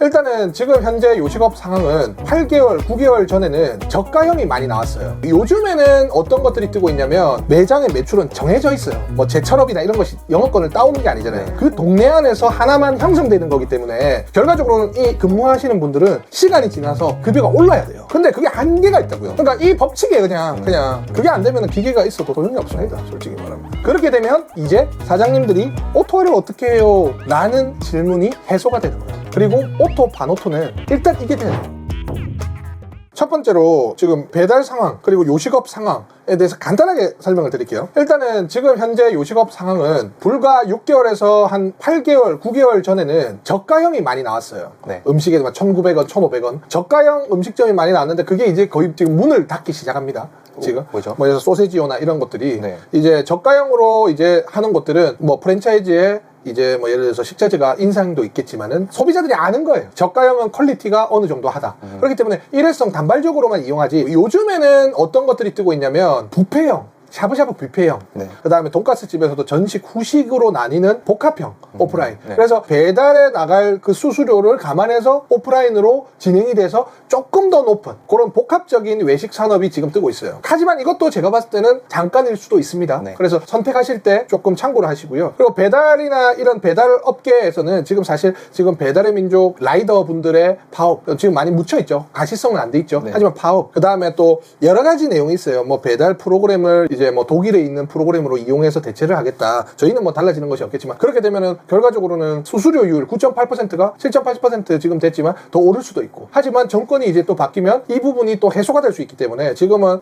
일단은 지금 현재 요식업 상황은 8개월, 9개월 전에는 저가형이 많이 나왔어요. 요즘에는 어떤 것들이 뜨고 있냐면 매장의 매출은 정해져 있어요. 뭐 제철업이나 이런 것이 영업권을 따오는 게 아니잖아요. 그 동네 안에서 하나만 형성되는 거기 때문에 결과적으로는 이 근무하시는 분들은 시간이 지나서 급여가 올라야 돼요. 근데 그게 한계가 있다고요. 그러니까 이 법칙에 그냥 그게 안 되면 기계가 있어도 소용이 없습니다. 솔직히 말하면. 그렇게 되면 이제 사장님들이 오토화를 어떻게 해요? 라는 질문이 해소가 되는 거예요. 그리고 오토, 반오토는 일단 이게 돼요. 첫 번째로 지금 배달 상황 그리고 요식업 상황에 대해서 간단하게 설명을 드릴게요. 일단은 지금 현재 요식업 상황은 불과 6개월에서 한 8개월, 9개월 전에는 저가형이 많이 나왔어요. 네. 음식에 1,900원, 1,500원 저가형 음식점이 많이 나왔는데 그게 이제 거의 지금 문을 닫기 시작합니다. 지금 뭐죠? 뭐 소세지요나 이런 것들이 네. 이제 저가형으로 이제 하는 것들은 뭐 프랜차이즈에 이제 뭐 예를 들어서 식자재가 인상도 있겠지만은 소비자들이 아는 거예요. 저가형은 퀄리티가 어느 정도 하다. 그렇기 때문에 일회성 단발적으로만 이용하지. 요즘에는 어떤 것들이 뜨고 있냐면 뷔페형, 샤브샤브 뷔페형, 네. 그 다음에 돈가스 집에서도 전식, 후식으로 나뉘는 복합형, 오프라인. 네. 그래서 배달에 나갈 그 수수료를 감안해서 오프라인으로 진행이 돼서 조금 더 높은 그런 복합적인 외식 산업이 지금 뜨고 있어요. 하지만 이것도 제가 봤을 때는 잠깐일 수도 있습니다. 네. 그래서 선택하실 때 조금 참고를 하시고요. 그리고 배달이나 이런 배달 업계에서는 지금 사실 지금 배달의 민족 라이더 분들의 파업 지금 많이 묻혀있죠. 가시성은 안 돼 있죠. 네. 하지만 파업, 그 다음에 또 여러 가지 내용이 있어요. 뭐 배달 프로그램을 이제 뭐 독일에 있는 프로그램으로 이용해서 대체를 하겠다. 저희는 뭐 달라지는 것이 없겠지만 그렇게 되면은 결과적으로는 수수료율 9.8%가 7.8% 지금 됐지만 더 오를 수도 있고. 하지만 정권이 이제 또 바뀌면 이 부분이 또 해소가 될 수 있기 때문에 지금은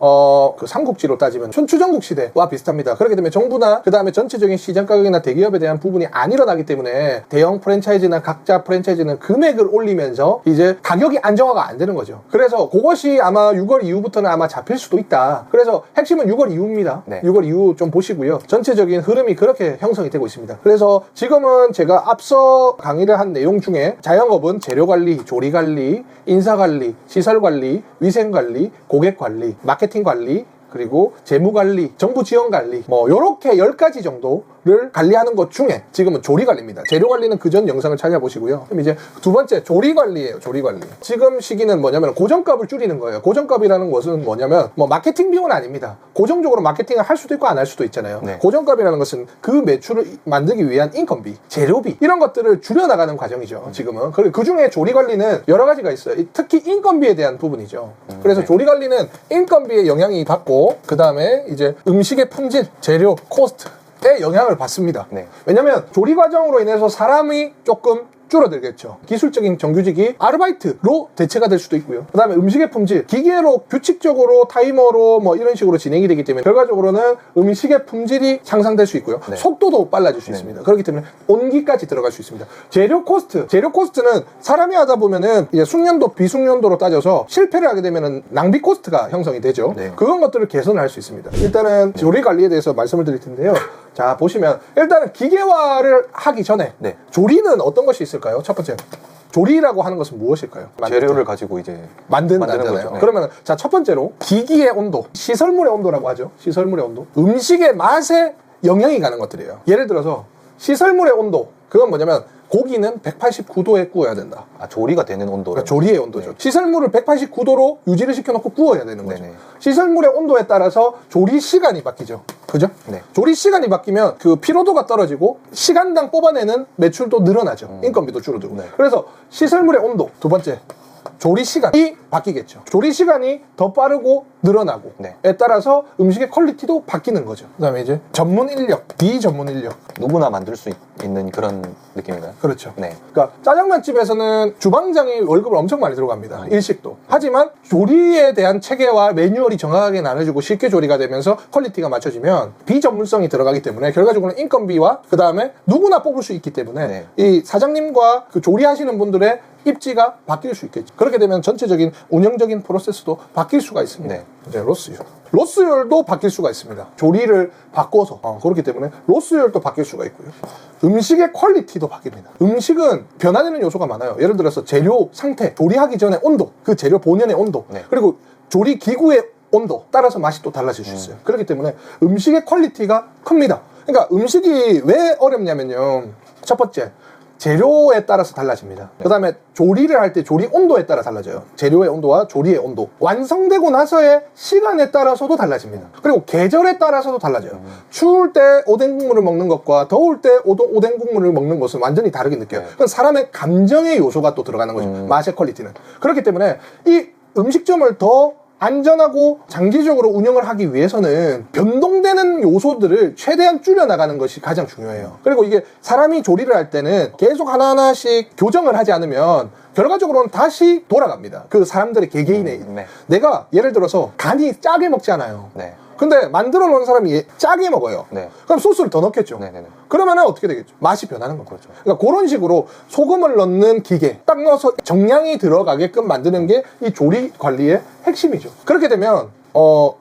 그 삼국지로 따지면 춘추전국 시대와 비슷합니다. 그렇게 되면 정부나 그 다음에 전체적인 시장 가격이나 대기업에 대한 부분이 안 일어나기 때문에 대형 프랜차이즈나 각자 프랜차이즈는 금액을 올리면서 이제 가격이 안정화가 안 되는 거죠. 그래서 그것이 아마 6월 이후부터는 아마 잡힐 수도 있다. 그래서 핵심은 6월 이후입니다. 네. 6월 이후 좀 보시고요. 전체적인 흐름이 그렇게 형성이 되고 있습니다. 그래서 지금은 제가 앞서 강의를 한 내용 중에 자영업은 재료관리, 조리관리, 인사관리, 시설관리, 위생관리, 고객관리, 마케팅관리, 그리고 재무관리, 정부지원관리 뭐 요렇게 10가지 정도를 관리하는 것 중에 지금은 조리관리입니다. 재료관리는 그전 영상을 찾아보시고요. 그럼 이제 두 번째 조리관리예요. 조리관리. 지금 시기는 뭐냐면 고정값을 줄이는 거예요. 고정값이라는 것은 뭐냐면 뭐 마케팅 비용은 아닙니다. 고정적으로 마케팅을 할 수도 있고 안 할 수도 있잖아요. 네. 고정값이라는 것은 그 매출을 만들기 위한 인건비, 재료비 이런 것들을 줄여나가는 과정이죠. 지금은. 그 중에 조리관리는 여러 가지가 있어요. 특히 인건비에 대한 부분이죠. 그래서 네. 조리관리는 인건비에 영향이 받고 그 다음에 이제 음식의 품질, 재료, 코스트에 영향을 받습니다. 네. 왜냐면 조리 과정으로 인해서 사람이 조금 줄어들겠죠. 기술적인 정규직이 아르바이트로 대체가 될 수도 있고요. 그 다음에 음식의 품질, 기계로 규칙적으로 타이머로 뭐 이런 식으로 진행이 되기 때문에 결과적으로는 음식의 품질이 향상될 수 있고요. 네. 속도도 빨라질 수 있습니다. 그렇기 때문에 온기까지 들어갈 수 있습니다. 재료 코스트는 사람이 하다 보면은 이제 숙련도, 비숙련도로 따져서 실패를 하게 되면은 낭비 코스트가 형성이 되죠. 네. 그런 것들을 개선을 할 수 있습니다. 일단은 조리 관리에 대해서 말씀을 드릴 텐데요. 자, 보시면 일단은 기계화를 하기 전에 네. 조리는 어떤 것이 있을까요? 첫 번째, 조리라고 하는 것은 무엇일까요? 재료를 가지고 이제 만드는 거죠. 거잖아요. 네. 그러면 자, 첫 번째로 기기의 온도, 시설물의 온도라고 하죠. 시설물의 온도. 음식의 맛에 영향이 가는 것들이에요. 예를 들어서 시설물의 온도, 그건 뭐냐면 고기는 189도에 구워야 된다. 아, 조리가 되는 온도. 그러니까 조리의 온도죠. 네. 시설물을 189도로 유지를 시켜놓고 구워야 되는 거죠. 네네. 시설물의 온도에 따라서 조리 시간이 바뀌죠. 그죠? 네. 조리 시간이 바뀌면 그 피로도가 떨어지고 시간당 뽑아내는 매출도 늘어나죠. 인건비도 줄어들고. 네. 그래서 시설물의 온도, 두 번째. 조리 시간이 바뀌겠죠. 조리 시간이 더 빠르고 늘어나고 네. 에 따라서 음식의 퀄리티도 바뀌는 거죠. 그 다음에 이제 전문 인력, 비전문 인력. 누구나 만들 수 있는 그런 느낌인가요? 그렇죠. 네. 그러니까 짜장면집에서는 주방장이 월급을 엄청 많이 들어갑니다. 일식도. 하지만 조리에 대한 체계와 매뉴얼이 정확하게 나눠주고 쉽게 조리가 되면서 퀄리티가 맞춰지면 비전문성이 들어가기 때문에 결과적으로는 인건비와 그 다음에 누구나 뽑을 수 있기 때문에 네. 이 사장님과 그 조리하시는 분들의 입지가 바뀔 수 있겠죠. 그렇게 되면 전체적인 운영적인 프로세스도 바뀔 수가 있습니다. 네. 이제 로스율도 바뀔 수가 있습니다. 조리를 바꿔서 그렇기 때문에 로스율도 바뀔 수가 있고요. 음식의 퀄리티도 바뀝니다. 음식은 변화되는 요소가 많아요. 예를 들어서 재료 상태, 조리하기 전에 온도, 그 재료 본연의 온도, 네. 그리고 조리 기구의 온도 따라서 맛이 또 달라질 수 있어요. 그렇기 때문에 음식의 퀄리티가 큽니다. 그러니까 음식이 왜 어렵냐면요. 첫 번째, 재료에 따라서 달라집니다. 그 다음에 조리를 할 때 조리 온도에 따라 달라져요. 재료의 온도와 조리의 온도. 완성되고 나서의 시간에 따라서도 달라집니다. 그리고 계절에 따라서도 달라져요. 추울 때 오뎅 국물을 먹는 것과 더울 때 오뎅 국물을 먹는 것은 완전히 다르게 느껴요. 그건 사람의 감정의 요소가 또 들어가는 거죠. 맛의 퀄리티는. 그렇기 때문에 이 음식점을 더 안전하고 장기적으로 운영을 하기 위해서는 변동되는 요소들을 최대한 줄여나가는 것이 가장 중요해요. 그리고 이게 사람이 조리를 할 때는 계속 하나하나씩 교정을 하지 않으면 결과적으로는 다시 돌아갑니다. 그 사람들의 개개인의 네. 내가 예를 들어서 간이 짜게 먹지 않아요. 네. 근데 만들어 놓은 사람이 짜게 먹어요. 네. 그럼 소스를 더 넣겠죠. 네네네. 그러면은 어떻게 되겠죠? 맛이 변하는 거죠. 그렇죠. 그러니까 그런 식으로 소금을 넣는 기계 딱 넣어서 정량이 들어가게끔 만드는 게 이 조리 관리의 핵심이죠. 그렇게 되면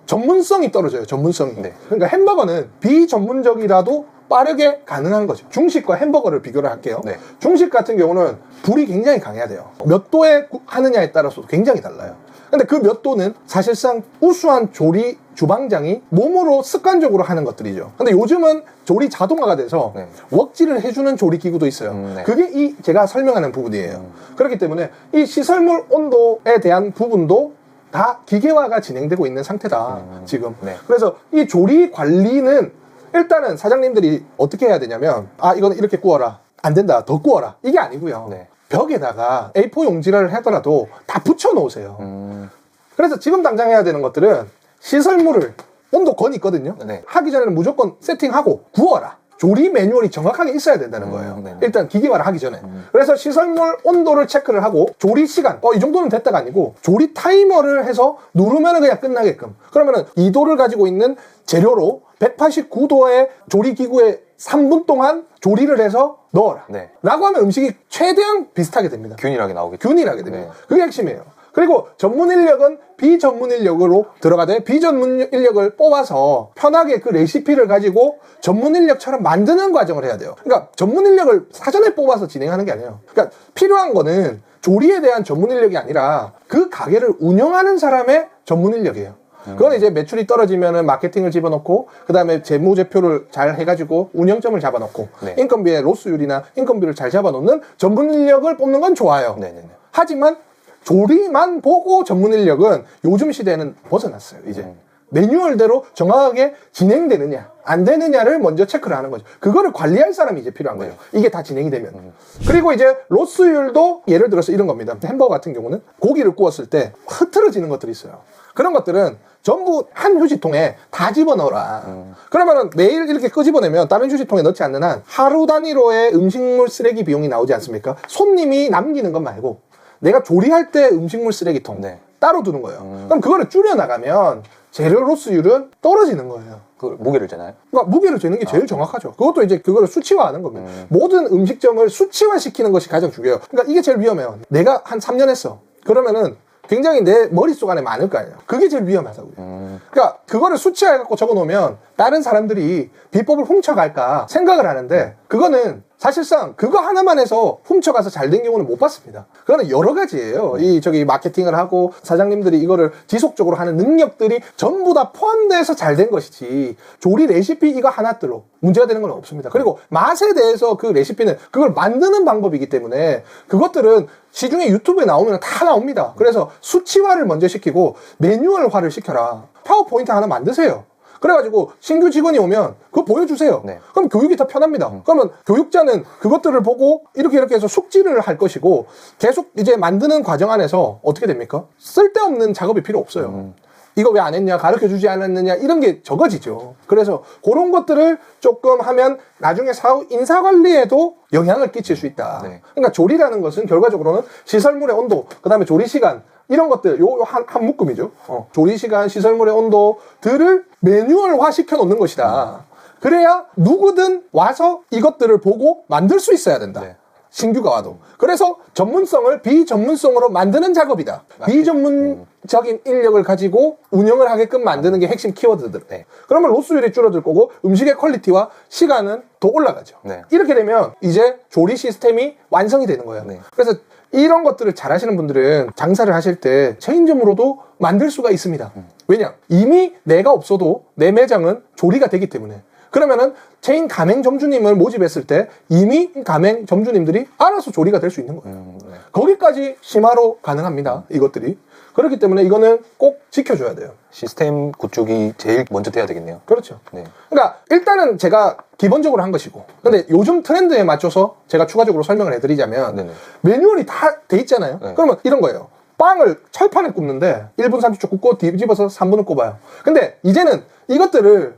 전문성이 떨어져요. 전문성이. 네. 그러니까 햄버거는 비전문적이라도 빠르게 가능한 거죠. 중식과 햄버거를 비교를 할게요. 네. 중식 같은 경우는 불이 굉장히 강해야 돼요. 몇 도에 하느냐에 따라서 굉장히 달라요. 근데 그 몇 도는 사실상 우수한 조리 주방장이 몸으로 습관적으로 하는 것들이죠. 근데 요즘은 조리 자동화가 돼서 네. 웍질을 해주는 조리 기구도 있어요. 네. 그게 이 제가 설명하는 부분이에요. 그렇기 때문에 이 시설물 온도에 대한 부분도 다 기계화가 진행되고 있는 상태다. 지금. 네. 그래서 이 조리 관리는 일단은 사장님들이 어떻게 해야 되냐면 이거는 이렇게 구워라. 안 된다. 더 구워라. 이게 아니고요. 네. 벽에다가 A4 용지를 하더라도 다 붙여 놓으세요. 그래서 지금 당장 해야 되는 것들은 시설물을 온도권이 있거든요. 네. 하기 전에는 무조건 세팅하고 구워라. 조리 매뉴얼이 정확하게 있어야 된다는 거예요. 네네. 일단 기계화를 하기 전에. 그래서 시설물 온도를 체크를 하고 조리 시간, 이 정도는 됐다가 아니고 조리 타이머를 해서 누르면 그냥 끝나게끔. 그러면은 2도를 가지고 있는 재료로 189도의 조리 기구에 3분 동안 조리를 해서 넣어라. 네. 라고 하면 음식이 최대한 비슷하게 됩니다. 균일하게 나오겠죠. 균일하게 됩니다. 네. 그게 핵심이에요. 그리고 전문 인력은 비전문 인력으로 들어가되 비전문 인력을 뽑아서 편하게 그 레시피를 가지고 전문 인력처럼 만드는 과정을 해야 돼요. 그러니까 전문 인력을 사전에 뽑아서 진행하는 게 아니에요. 그러니까 필요한 거는 조리에 대한 전문 인력이 아니라 그 가게를 운영하는 사람의 전문 인력이에요. 그건 이제 매출이 떨어지면은 마케팅을 집어넣고 그 다음에 재무제표를 잘 해가지고 운영점을 잡아놓고 네. 인건비의 로스율이나 인건비를 잘 잡아놓는 전문 인력을 뽑는 건 좋아요. 네네네. 하지만 조리만 보고 전문 인력은 요즘 시대는 벗어났어요. 이제 매뉴얼대로 정확하게 진행되느냐 안 되느냐를 먼저 체크를 하는 거죠. 그거를 관리할 사람이 이제 필요한 거예요. 이게 다 진행이 되면. 그리고 이제 로스율도 예를 들어서 이런 겁니다. 햄버거 같은 경우는 고기를 구웠을 때 흐트러지는 것들이 있어요. 그런 것들은 전부 한 휴지통에 다 집어넣어라. 그러면은 매일 이렇게 끄집어내면 다른 휴지통에 넣지 않는 한 하루 단위로의 음식물 쓰레기 비용이 나오지 않습니까? 손님이 남기는 것 말고 내가 조리할 때 음식물 쓰레기통 네. 따로 두는 거예요. 그럼 그거를 줄여나가면 재료 로스율은 떨어지는 거예요. 그 무게를 재나요? 그러니까 무게를 재는 게 제일 정확하죠. 그것도 이제 그거를 수치화하는 겁니다. 모든 음식점을 수치화시키는 것이 가장 중요해요. 그러니까 이게 제일 위험해요. 내가 한 3년 했어. 그러면은 굉장히 내 머릿속 안에 많을 거 아니에요. 그게 제일 위험하다고요. 그러니까 그거를 수치화해갖고 적어놓으면 다른 사람들이 비법을 훔쳐갈까 생각을 하는데 그거는 사실상 그거 하나만 해서 훔쳐가서 잘 된 경우는 못 봤습니다. 그거는 여러 가지예요. 저기 마케팅을 하고 사장님들이 이거를 지속적으로 하는 능력들이 전부 다 포함돼서 잘 된 것이지 조리 레시피 이거 하나들로 문제가 되는 건 없습니다. 그리고 맛에 대해서 그 레시피는 그걸 만드는 방법이기 때문에 그것들은 시중에 유튜브에 나오면 다 나옵니다. 그래서 수치화를 먼저 시키고 매뉴얼화를 시켜라. 파워포인트 하나 만드세요. 그래가지고 신규 직원이 오면 그거 보여주세요. 네. 그럼 교육이 더 편합니다. 그러면 교육자는 그것들을 보고 이렇게 해서 숙지를 할 것이고 계속 이제 만드는 과정 안에서 어떻게 됩니까? 쓸데없는 작업이 필요 없어요. 이거 왜 안 했냐, 가르쳐주지 않았느냐 이런 게 적어지죠. 그래서 그런 것들을 조금 하면 나중에 인사관리에도 영향을 끼칠 수 있다. 네. 그러니까 조리라는 것은 결과적으로는 시설물의 온도, 그 다음에 조리 시간 이런 것들 한 묶음이죠. 조리 시간, 시설물의 온도들을 매뉴얼화 시켜 놓는 것이다. 그래야 누구든 와서 이것들을 보고 만들 수 있어야 된다. 네. 신규가 와도. 그래서 전문성을 비전문성으로 만드는 작업이다. 비전문적인 인력을 가지고 운영을 하게끔 만드는 게 핵심 키워드들. 네. 그러면 로스율이 줄어들 거고 음식의 퀄리티와 시간은 더 올라가죠. 네. 이렇게 되면 이제 조리 시스템이 완성이 되는 거예요. 네. 그래서 이런 것들을 잘 하시는 분들은 장사를 하실 때 체인점으로도 만들 수가 있습니다. 왜냐? 이미 내가 없어도 내 매장은 조리가 되기 때문에. 그러면은 체인 가맹 점주님을 모집했을 때 이미 가맹 점주님들이 알아서 조리가 될 수 있는 거예요. 네. 거기까지 심화로 가능합니다. 이것들이. 그렇기 때문에 이거는 꼭 지켜줘야 돼요. 시스템 구축이 제일 먼저 돼야 되겠네요. 그렇죠. 네. 그러니까 일단은 제가 기본적으로 한 것이고, 근데 요즘 트렌드에 맞춰서 제가 추가적으로 설명을 해드리자면 네네. 매뉴얼이 다 돼 있잖아요. 네. 그러면 이런 거예요. 빵을 철판에 굽는데 1분 30초 굽고 뒤집어서 3분을 꼽아요. 근데 이제는 이것들을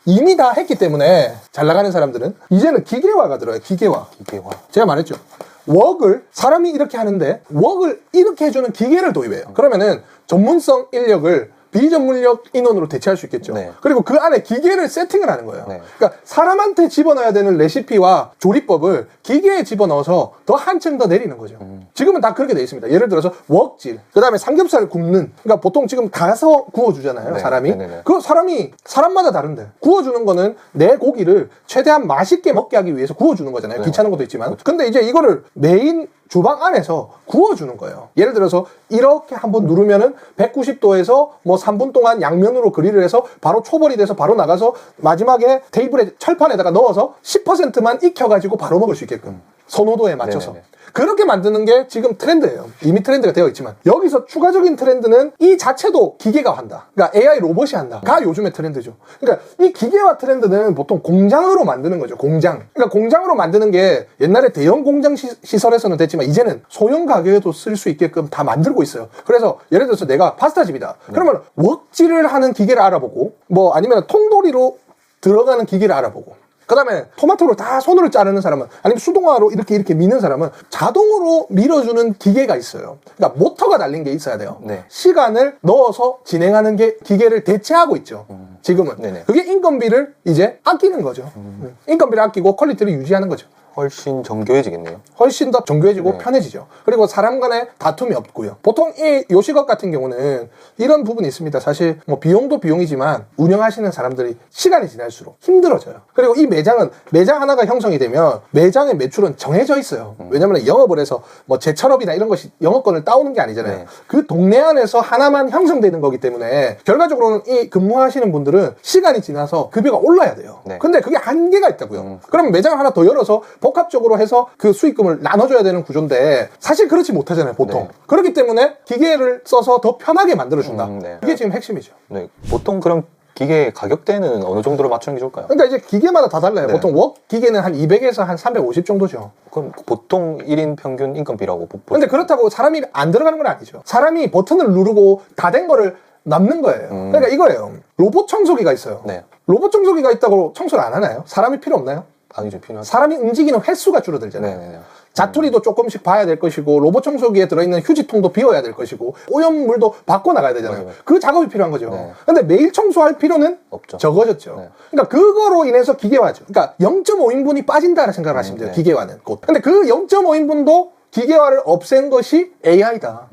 이미 다 했기 때문에 잘 나가는 사람들은 이제는 기계화가 들어요. 기계화. 기계화. 제가 말했죠. 웍을 사람이 이렇게 하는데 웍을 이렇게 해주는 기계를 도입해요. 그러면은 전문성 인력을 비전문력 인원으로 대체할 수 있겠죠. 네. 그리고 그 안에 기계를 세팅을 하는 거예요. 네. 그러니까 사람한테 집어넣어야 되는 레시피와 조리법을 기계에 집어넣어서 더 한층 더 내리는 거죠. 지금은 다 그렇게 돼 있습니다. 예를 들어서 웍질, 그 다음에 삼겹살을 굽는, 그러니까 보통 지금 가서 구워주잖아요. 네. 사람이. 네네네. 그 사람이 사람마다 다른데 구워주는 거는 내 고기를 최대한 맛있게 먹게 하기 위해서 구워주는 거잖아요. 네. 귀찮은 것도 있지만. 근데 이제 이거를 메인 주방 안에서 구워주는 거예요. 예를 들어서 이렇게 한번 누르면은 190도에서 뭐 3분 동안 양면으로 그릴을 해서 바로 초벌이 돼서 바로 나가서 마지막에 테이블에 철판에다가 넣어서 10%만 익혀가지고 바로 먹을 수 있게끔 선호도에 맞춰서. 네네네. 그렇게 만드는 게 지금 트렌드예요. 이미 트렌드가 되어 있지만 여기서 추가적인 트렌드는 이 자체도 기계가 한다. 그러니까 AI 로봇이 한다가 요즘의 트렌드죠. 그러니까 이 기계화 트렌드는 보통 공장으로 만드는 거죠. 공장. 그러니까 공장으로 만드는 게 옛날에 대형 공장 시설에서는 됐지만 이제는 소형 가게에도 쓸 수 있게끔 다 만들고 있어요. 그래서 예를 들어서 내가 파스타집이다. 그러면 웍질을 하는 기계를 알아보고 뭐 아니면 통돌이로 들어가는 기계를 알아보고 그 다음에 토마토를 다 손으로 자르는 사람은 아니면 수동화로 이렇게 미는 사람은 자동으로 밀어주는 기계가 있어요. 그러니까 모터가 달린 게 있어야 돼요. 네. 시간을 넣어서 진행하는 게 기계를 대체하고 있죠. 지금은. 네네. 그게 인건비를 이제 아끼는 거죠. 인건비를 아끼고 퀄리티를 유지하는 거죠. 훨씬 정교해지겠네요. 훨씬 더 정교해지고 네. 편해지죠. 그리고 사람 간에 다툼이 없고요. 보통 이 요식업 같은 경우는 이런 부분이 있습니다. 사실 뭐 비용도 비용이지만 운영하시는 사람들이 시간이 지날수록 힘들어져요. 그리고 이 매장 하나가 형성이 되면 매장의 매출은 정해져 있어요. 왜냐면 영업을 해서 뭐 제철업이나 이런 것이 영업권을 따오는 게 아니잖아요. 네. 그 동네 안에서 하나만 형성되는 거기 때문에 결과적으로는 이 근무하시는 분들은 시간이 지나서 급여가 올라야 돼요. 네. 근데 그게 한계가 있다고요. 그러면 매장을 하나 더 열어서 복합적으로 해서 그 수익금을 나눠줘야 되는 구조인데 사실 그렇지 못하잖아요, 보통. 네. 그렇기 때문에 기계를 써서 더 편하게 만들어준다. 네. 그게 지금 핵심이죠. 네. 보통 그럼 기계 가격대는 어느 정도로 맞추는 게 좋을까요? 그러니까 이제 기계마다 다 달라요. 네. 보통 웍 기계는 한 200에서 한 350 정도죠. 그럼 보통 1인 평균 인건비라고 근데 그렇다고 사람이 안 들어가는 건 아니죠. 사람이 버튼을 누르고 다 된 거를 남는 거예요. 그러니까 이거예요. 로봇 청소기가 있어요. 네. 로봇 청소기가 있다고 청소를 안 하나요? 사람이 필요 없나요? 아니죠, 필요하죠. 사람이 움직이는 횟수가 줄어들잖아요. 네네네. 자투리도 조금씩 봐야 될 것이고 로봇 청소기에 들어있는 휴지통도 비워야 될 것이고 오염물도 바꿔 나가야 되잖아요. 맞아요. 그 작업이 필요한 거죠. 네. 근데 매일 청소할 필요는 없죠. 적어졌죠. 네. 그러니까 그거로 인해서 기계화죠. 그러니까 0.5인분이 빠진다는 생각을 하시면 돼요. 네. 기계화는 곧. 근데 그 0.5인분도 기계화를 없앤 것이 AI다.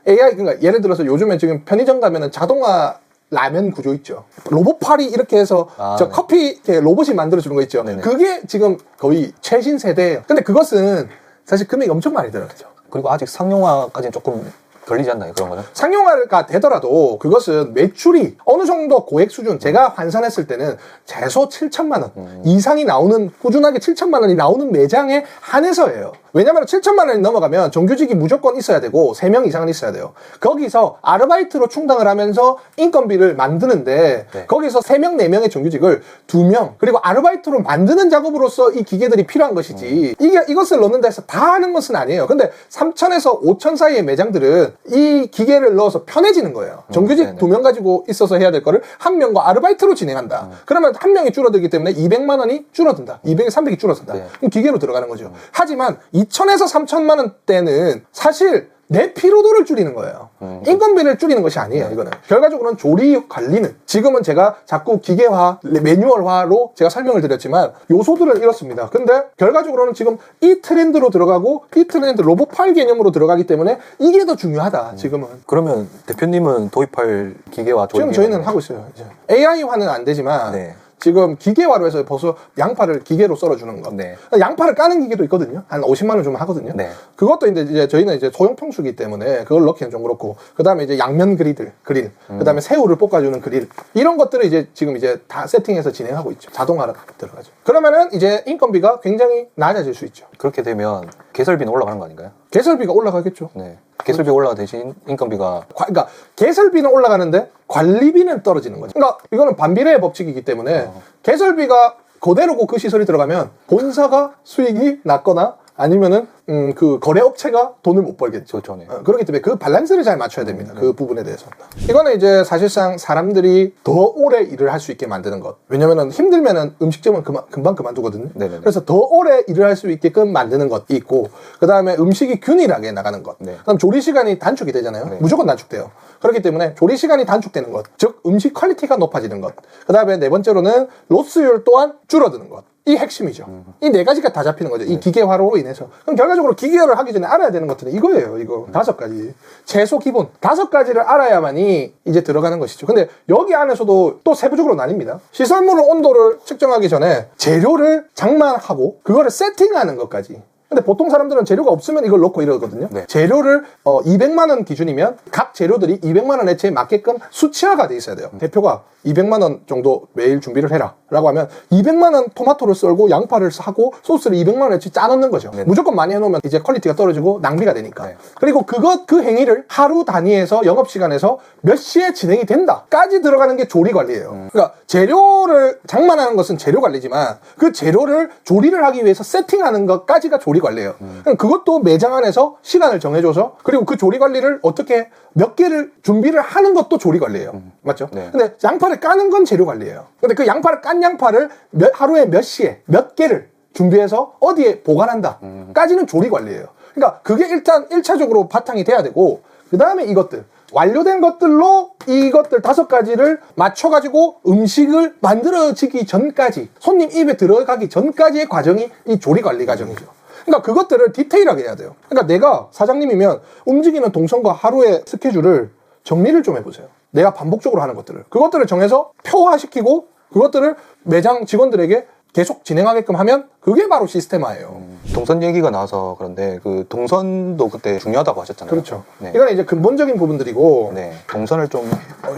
AI 그러니까 예를 들어서 요즘에 지금 편의점 가면은 자동화 라면 구조 있죠. 로봇팔이 이렇게 해서 저 네. 커피 이렇게 로봇이 만들어주는 거 있죠. 네네. 그게 지금 거의 최신 세대예요. 근데 그것은 사실 금액이 엄청 많이 들어가죠. 그리고 아직 상용화까지는 조금 걸리지 않나요, 그런 거는? 상용화가 되더라도 그것은 매출이 어느 정도 고액 수준, 제가 환산했을 때는 최소 7천만 원 이상이 나오는, 꾸준하게 7천만 원이 나오는 매장에 한해서예요. 왜냐면 7천만 원이 넘어가면 정규직이 무조건 있어야 되고 3명 이상은 있어야 돼요. 거기서 아르바이트로 충당을 하면서 인건비를 만드는데 네. 거기서 3명, 4명의 정규직을 2명 그리고 아르바이트로 만드는 작업으로서 이 기계들이 필요한 것이지 이것을 넣는다 해서 다 하는 것은 아니에요. 근데 3천에서 5천 사이의 매장들은 이 기계를 넣어서 편해지는 거예요. 정규직 네네. 2명 가지고 있어서 해야 될 거를 1명과 아르바이트로 진행한다. 그러면 1명이 줄어들기 때문에 200만 원이 줄어든다. 200에 300이 줄어든다. 네. 그럼 기계로 들어가는 거죠. 하지만 2천에서 3천만 원대는 사실 내 피로도를 줄이는 거예요. 인건비를 줄이는 것이 아니에요. 이거는 결과적으로는 조리 관리는 지금은 제가 자꾸 기계화, 매뉴얼화로 제가 설명을 드렸지만 요소들은 이렇습니다. 근데 결과적으로는 지금 이 트렌드로 들어가고 이 트렌드 로봇팔 개념으로 들어가기 때문에 이게 더 중요하다. 지금은 그러면 대표님은 도입할 기계와 조리 지금 저희는 하고 있어요. 이제 AI화는 안 되지만 네. 지금 기계화로 해서 벌써 양파를 기계로 썰어주는 거. 네. 양파를 까는 기계도 있거든요. 한 50만 원 주면 하거든요. 네. 그것도 이제 저희는 이제 소형 평수기 때문에 그걸 넣기는 좀 그렇고, 그 다음에 이제 양면 그릴, 그 다음에 새우를 볶아주는 그릴, 이런 것들을 이제 지금 이제 다 세팅해서 진행하고 있죠. 자동화로 들어가죠. 그러면은 이제 인건비가 굉장히 낮아질 수 있죠. 그렇게 되면 개설비는 올라가는 거 아닌가요? 개설비가 올라가겠죠. 네. 개설비 올라가 대신 인건비가 그러니까 개설비는 올라가는데 관리비는 떨어지는 거죠. 그러니까 이거는 반비례의 법칙이기 때문에 개설비가 그대로고 그 시설이 들어가면 본사가 수익이 낮거나 아니면은 그 거래업체가 돈을 못 벌겠죠. 그렇죠. 네. 그렇기 때문에 그 밸런스를 잘 맞춰야 됩니다. 그 부분에 대해서. 이거는 이제 사실상 사람들이 더 오래 일을 할 수 있게 만드는 것. 왜냐면은 힘들면은 음식점은 금방 그만두거든요. 네네네. 그래서 더 오래 일을 할 수 있게끔 만드는 것이 있고, 그 다음에 음식이 균일하게 나가는 것. 네. 그다음 조리 시간이 단축이 되잖아요. 네. 무조건 단축돼요. 그렇기 때문에 조리 시간이 단축되는 것, 즉 음식 퀄리티가 높아지는 것. 그 다음에 네 번째로는 로스율 또한 줄어드는 것. 이 핵심이죠. 이 네 가지가 다 잡히는 거죠. 이 기계화로 인해서. 그럼 결과적으로 기계화를 하기 전에 알아야 되는 것들은 이거예요. 이거 5가지. 최소 기본 5가지를 알아야만이 이제 들어가는 것이죠. 근데 여기 안에서도 또 세부적으로 나뉩니다. 시설물 온도를 측정하기 전에 재료를 장만하고 그거를 세팅하는 것까지. 근데 보통 사람들은 재료가 없으면 이걸 넣고 이러거든요. 네. 재료를 200만 원 기준이면 각 재료들이 200만 원 액체에 맞게끔 수치화가 돼 있어야 돼요. 대표가 200만 원 정도 매일 준비를 해라 라고 하면 200만 원 토마토를 썰고 양파를 사고 소스를 200만 원 액체 짜 넣는 거죠. 네. 무조건 많이 해놓으면 이제 퀄리티가 떨어지고 낭비가 되니까. 네. 그리고 그 행위를 하루 단위에서 영업시간에서 몇 시에 진행이 된다까지 들어가는 게 조리 관리예요. 그러니까 재료를 장만하는 것은 재료 관리지만 그 재료를 조리를 하기 위해서 세팅하는 것까지가 조리 관리예요. 그럼 그것도 매장 안에서 시간을 정해줘서, 그리고 그 조리 관리를 어떻게 몇 개를 준비를 하는 것도 조리 관리예요. 맞죠? 네. 근데 양파를 까는 건 재료 관리예요. 근데 그 양파를 깐 양파를 하루에 몇 시에 몇 개를 준비해서 어디에 보관한다 까지는 조리 관리예요. 그러니까 그게 일단 1차적으로 바탕이 돼야 되고, 그 다음에 이것들 완료된 것들로 이것들 5가지를 맞춰가지고 음식을 만들어지기 전까지, 손님 입에 들어가기 전까지의 과정이 이 조리 관리 과정이죠. 그러니까 그것들을 디테일하게 해야 돼요. 그러니까 내가 사장님이면 움직이는 동선과 하루의 스케줄을 정리를 좀 해보세요. 내가 반복적으로 하는 그것들을 정해서 표화시키고 그것들을 매장 직원들에게 계속 진행하게끔 하면 그게 바로 시스템화예요. 동선 얘기가 나와서 그런데 그 동선도 그때 중요하다고 하셨잖아요. 그렇죠. 네. 이거는 이제 근본적인 부분들이고, 네. 동선을 좀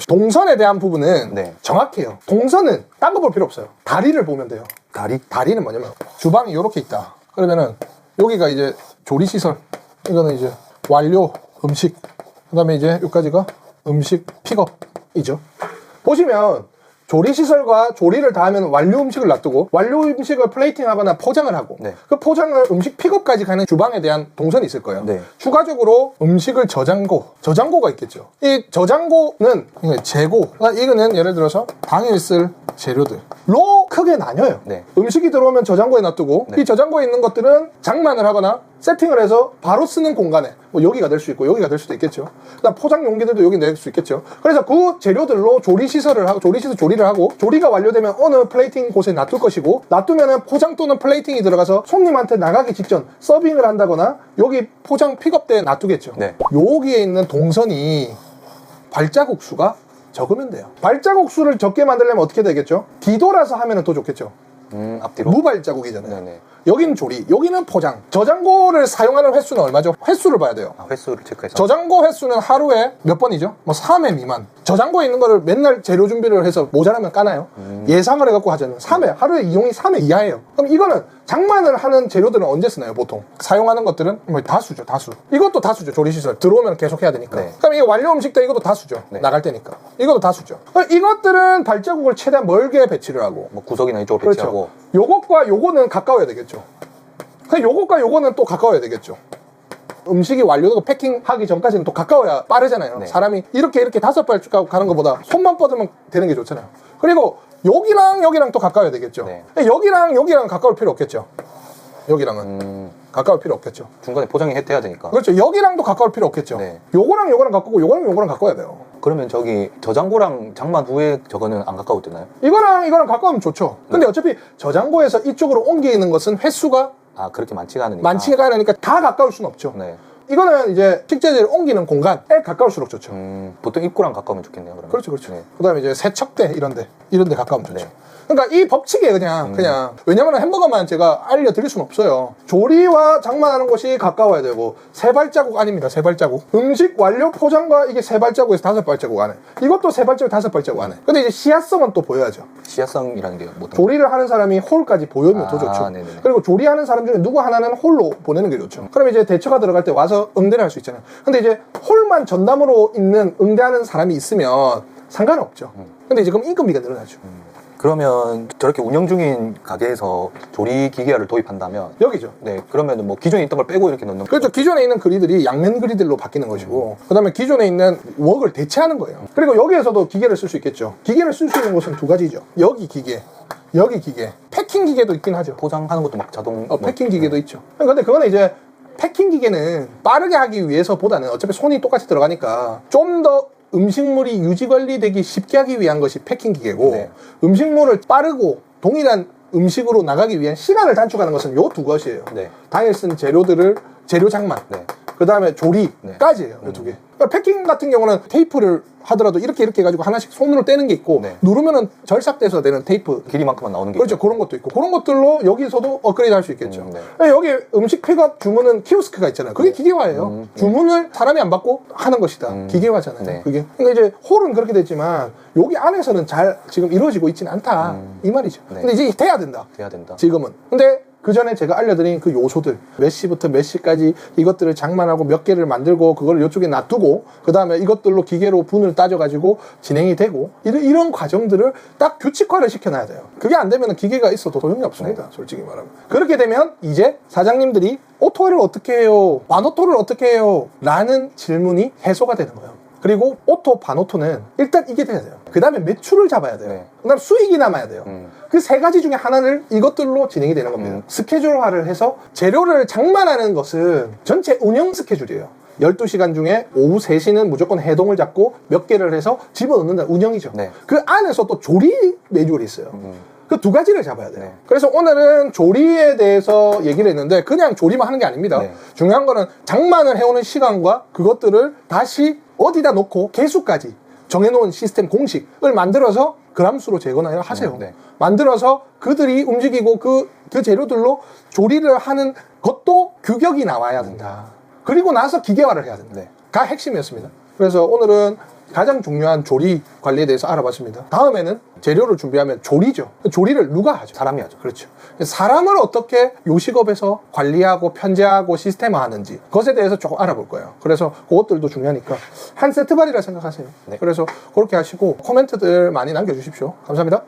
동선에 대한 부분은 네. 정확해요. 동선은 딴 거 볼 필요 없어요. 다리를 보면 돼요. 다리는 뭐냐면 주방이 이렇게 있다. 그러면은 여기가 이제 조리시설, 이거는 이제 완료 음식, 그 다음에 이제 여기까지가 음식 픽업이죠. 보시면 조리시설과 조리를 다 하면 완료 음식을 놔두고 완료 음식을 플레이팅하거나 포장을 하고, 네. 그 포장을 음식 픽업까지 가는 주방에 대한 동선이 있을 거예요. 네. 추가적으로 음식을 저장고가 있겠죠. 이 저장고는 재고, 이거는 예를 들어서 당일 쓸 재료들로 크게 나뉘어요. 네. 음식이 들어오면 저장고에 놔두고, 네. 이 저장고에 있는 것들은 장만을 하거나 세팅을 해서 바로 쓰는 공간에, 뭐 여기가 될 수 있고 여기가 될 수도 있겠죠. 그다음 포장 용기들도 여기 낼 수 있겠죠. 그래서 그 재료들로 조리시설을 하고 조리를 하고, 조리가 완료되면 어느 플레이팅 곳에 놔둘 것이고, 놔두면은 포장 또는 플레이팅이 들어가서 손님한테 나가기 직전 서빙을 한다거나 여기 포장 픽업대에 놔두겠죠. 네. 여기에 있는 동선이 발자국 수가 적으면 돼요. 발자국 수를 적게 만들려면 어떻게 되겠죠? 뒤돌아서 하면 더 좋겠죠. 앞뒤로. 무발자국이잖아요. 네네. 여기는 조리, 여기는 포장. 저장고를 사용하는 횟수는 얼마죠? 횟수를 봐야 돼요. 횟수를 체크해서. 저장고 횟수는 하루에 몇 번이죠? 뭐 3회 미만. 저장고에 있는 거를 맨날 재료 준비를 해서 모자라면 까나요? 예상을 해갖고 하잖아요. 3회, 하루에 이용이 3회 이하예요. 그럼 이거는 장만을 하는 재료들은 언제 쓰나요, 보통? 사용하는 것들은 뭐 다수죠, 다수. 이것도 다수죠, 조리시설. 들어오면 계속 해야 되니까. 네. 그럼 이게 완료 음식도 이것도 다수죠. 네. 나갈 때니까. 이것도 다수죠. 그럼 이것들은 발자국을 최대한 멀게 배치를 하고. 뭐 구석이나 이쪽으로 배치하고. 요것과 요거는 가까워야 되겠죠. 그냥 요것과 요거는 또 가까워야 되겠죠. 음식이 완료되고 패킹하기 전까지는 또 가까워야 빠르잖아요. 네. 사람이 이렇게 5발짝 가는 것보다 손만 뻗으면 되는 게 좋잖아요. 그리고 여기랑 여기랑 또 가까워야 되겠죠. 네. 여기랑 가까울 필요 없겠죠. 여기랑은 가까울 필요 없겠죠. 중간에 포장이 돼야 되니까. 그렇죠. 여기랑도 가까울 필요 없겠죠. 네. 요거랑 요거랑 가깝고 요거랑 가까워야 돼요. 그러면 저기 저장고랑 장만 후에 저거는 안 가까워도 되나요? 이거랑 가까우면 좋죠. 근데 어차피 저장고에서 이쪽으로 옮기는 것은 횟수가 그렇게 많지가 않으니까. 많지가 않으니까 다 가까울 수는 없죠. 네. 이거는 이제 식재재를 옮기는 공간에 가까울수록 좋죠. 보통 입구랑 가까우면 좋겠네요. 그러면. 그렇죠. 네. 그 다음에 이제 세척대 이런 데 가까우면 좋죠. 네. 그러니까 이 법칙이에요, 그냥. 왜냐면 햄버거만 제가 알려드릴 수는 없어요. 조리와 장만하는 곳이 가까워야 되고, 3발자국 아닙니다, 3발자국. 음식 완료 포장과 이게 3발자국에서 5발자국 안에. 이것도 3발자국, 5발자국 안에. 근데 이제 시야성은 또 보여야죠. 시야성이라는 게 뭐? 조리를 하는 사람이 홀까지 보여면 더 좋죠. 네네네. 그리고 조리하는 사람 중에 누구 하나는 홀로 보내는 게 좋죠. 그럼 이제 대처가 들어갈 때 와서 응대를 할 수 있잖아요. 근데 이제 홀만 전담으로 있는 응대하는 사람이 있으면 상관은 없죠. 근데 이제 그럼 인건비가 늘어나죠. 그러면 저렇게 운영 중인 가게에서 조리 기계를 도입한다면 여기죠. 네, 그러면은 뭐 기존에 있던 걸 빼고 이렇게 넣는 그렇죠. 기존에 있는 그리들이 양면 그리들로 바뀌는 것이고, 그 다음에 기존에 있는 웍을 대체하는 거예요. 그리고 여기에서도 기계를 쓸 수 있겠죠. 기계를 쓸 수 있는 곳은 2가지죠. 여기 기계, 여기 기계. 패킹 기계도 있긴 하죠. 포장하는 것도 막 자동 패킹 기계도 있죠. 근데 그거는 이제 패킹 기계는 빠르게 하기 위해서보다는 어차피 손이 똑같이 들어가니까 좀 더 음식물이 유지 관리되기 쉽게 하기 위한 것이 패킹 기계고, 네. 음식물을 빠르고 동일한 음식으로 나가기 위한 시간을 단축하는 것은 요 2가지예요. 네. 당일 쓴 재료 장만, 네. 그 다음에 조리까지예요. 요 2개. 그러니까 패킹 같은 경우는 테이프를 하더라도 이렇게 해가지고 하나씩 손으로 떼는 게 있고, 네. 누르면은 절삭돼서 되는 테이프, 길이만큼만 나오는 게 그렇죠. 있죠. 그런 것도 있고, 그런 것들로 여기서도 업그레이드 할 수 있겠죠. 네. 여기 음식 픽업 주문은 키오스크가 있잖아요. 그게 기계화예요. 주문을 사람이 안 받고 하는 것이다. 기계화잖아요. 네. 그게. 그러니까 이제 홀은 그렇게 됐지만 여기 안에서는 잘 지금 이루어지고 있지는 않다. 이 말이죠. 네. 근데 이제 돼야 된다. 돼야 된다. 지금은. 근데 그 전에 제가 알려드린 그 요소들, 몇 시부터 몇 시까지 이것들을 장만하고 몇 개를 만들고 그걸 이쪽에 놔두고, 그 다음에 이것들로 기계로 분을 따져가지고 진행이 되고, 이런 과정들을 딱 규칙화를 시켜놔야 돼요. 그게 안 되면 기계가 있어도 소용이 없습니다. 솔직히 말하면. 그렇게 되면 이제 사장님들이 오토를 어떻게 해요? 반오토를 어떻게 해요? 라는 질문이 해소가 되는 거예요. 그리고 오토, 반오토는 일단 이게 돼야 돼요. 그 다음에 매출을 잡아야 돼요. 네. 그 다음에 수익이 남아야 돼요. 그 3가지 중에 하나를 이것들로 진행이 되는 겁니다. 스케줄화를 해서 재료를 장만하는 것은 전체 운영 스케줄이에요. 12시간 중에 오후 3시는 무조건 해동을 잡고 몇 개를 해서 집어넣는다. 운영이죠. 네. 그 안에서 또 조리 매뉴얼이 있어요. 그 2가지를 잡아야 돼요. 네. 그래서 오늘은 조리에 대해서 얘기를 했는데 그냥 조리만 하는 게 아닙니다. 네. 중요한 거는 장만을 해오는 시간과 그것들을 다시 어디다 놓고 개수까지 정해놓은 시스템 공식을 만들어서 그람수로 재거나 하세요. 네. 만들어서 그들이 움직이고 그 재료들로 조리를 하는 것도 규격이 나와야 된다. 그리고 나서 기계화를 해야 된다. 네. 가 핵심이었습니다. 그래서 오늘은 가장 중요한 조리 관리에 대해서 알아봤습니다. 다음에는 재료를 준비하면 조리죠. 조리를 누가 하죠? 사람이 하죠. 그렇죠. 사람을 어떻게 요식업에서 관리하고 편제하고 시스템화하는지 그것에 대해서 조금 알아볼 거예요. 그래서 그것들도 중요하니까 한 세트발이라 생각하세요. 네. 그래서 그렇게 하시고 코멘트들 많이 남겨주십시오. 감사합니다.